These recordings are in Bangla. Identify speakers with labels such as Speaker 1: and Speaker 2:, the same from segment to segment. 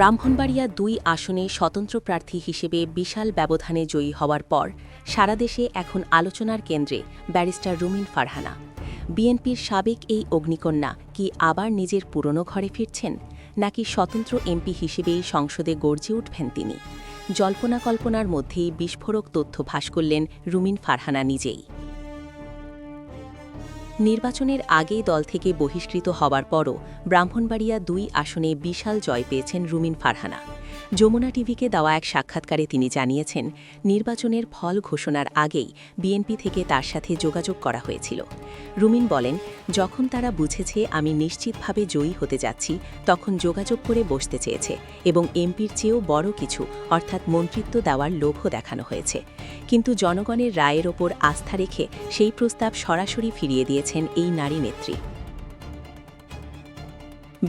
Speaker 1: ব্রাহ্মণবাড়িয়া ২ আসনে স্বতন্ত্র প্রার্থী হিসেবে বিশাল ব্যবধানে জয়ী হওয়ার পর সারা দেশে এখন আলোচনার কেন্দ্রে ব্যারিস্টার রুমিন ফারহানা। বিএনপির সাবেক এই অগ্নিকন্যা কি আবার নিজের পুরনো ঘরে ফিরছেন, নাকি স্বতন্ত্র এমপি হিসেবেই সংসদে গর্জে উঠবেন তিনি? জল্পনা কল্পনার মধ্যেই বিস্ফোরক তথ্য ফাঁস করলেন রুমিন ফারহানা নিজেই। নির্বাচনের আগে দল থেকে বহিষ্কৃত হওয়ার পরও ব্রাহ্মণবাড়িয়া ২ আসনে বিশাল জয় পেয়েছেন রুমিন ফারহানা। যমুনা টিভিকে দেওয়া এক সাক্ষাৎকারে তিনি জানিয়েছেন, নির্বাচনের ফল ঘোষণার আগেই বিএনপি থেকে তার সাথে যোগাযোগ করা হয়েছিল। রুমিন বলেন, যখন তারা বুঝেছে আমি নিশ্চিতভাবে জয়ী হতে যাচ্ছি, তখন যোগাযোগ করে বসতে চেয়েছে এবং এমপির চেয়েও বড় কিছু অর্থাৎ মন্ত্রিত্ব দেওয়ার লোভও দেখানো হয়েছে। কিন্তু জনগণের রায়ের ওপর আস্থা রেখে সেই প্রস্তাব সরাসরি ফিরিয়ে দিয়েছেন এই নারী নেত্রী।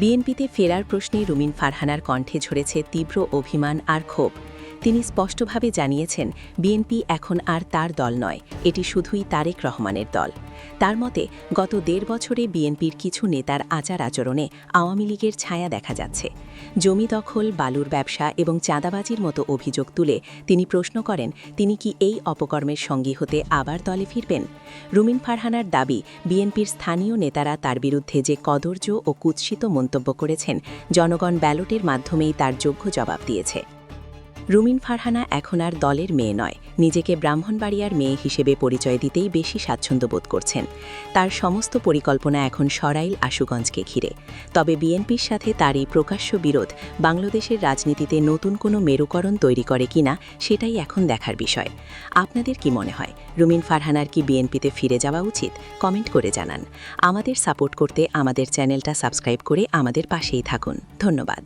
Speaker 1: বিএনপিতে ফেরার প্রশ্নে রুমিন ফারহানার কণ্ঠে ঝরেছে তীব্র অভিমান আর ক্ষোভ। তিনি স্পষ্টভাবে জানিয়েছেন, বিএনপি এখন আর তার দল নয়, এটি শুধুই তারেক রহমানের দল। তার মতে, গত ১.৫ বছরে বিএনপির কিছু নেতার আচার আচরণে আওয়ামী লীগের ছায়া দেখা যাচ্ছে। জমি দখল, বালুর ব্যবসা এবং চাঁদাবাজির মতো অভিযোগ তুলে তিনি প্রশ্ন করেন, তিনি কি এই অপকর্মের সঙ্গী হতে আবার দলে ফিরবেন? রুমিন ফারহানার দাবি, বিএনপির স্থানীয় নেতারা তার বিরুদ্ধে যে কদর্য ও কুৎসিত মন্তব্য করেছেন, জনগণ ব্যালটের মাধ্যমেই তার যোগ্য জবাব দিয়েছে। রুমিন ফারহানা এখন আর দলের মেয়ে নয়, নিজেকে ব্রাহ্মণবাড়িয়ার মেয়ে হিসেবে পরিচয় দিতেই বেশি স্বাচ্ছন্দ্য বোধ করছেন। তার সমস্ত পরিকল্পনা এখন সরাইল আশুগঞ্জকে ঘিরে। তবে বিএনপির সাথে তার এই প্রকাশ্য বিরোধ বাংলাদেশের রাজনীতিতে নতুন কোনো মেরুকরণ তৈরি করে কিনা, সেটাই এখন দেখার বিষয়। আপনাদের কি মনে হয়, রুমিন ফারহানার কি বিএনপিতে ফিরে যাওয়া উচিত? কমেন্ট করে জানান। আমাদের সাপোর্ট করতে আমাদের চ্যানেলটা সাবস্ক্রাইব করে আমাদের পাশেই থাকুন। ধন্যবাদ।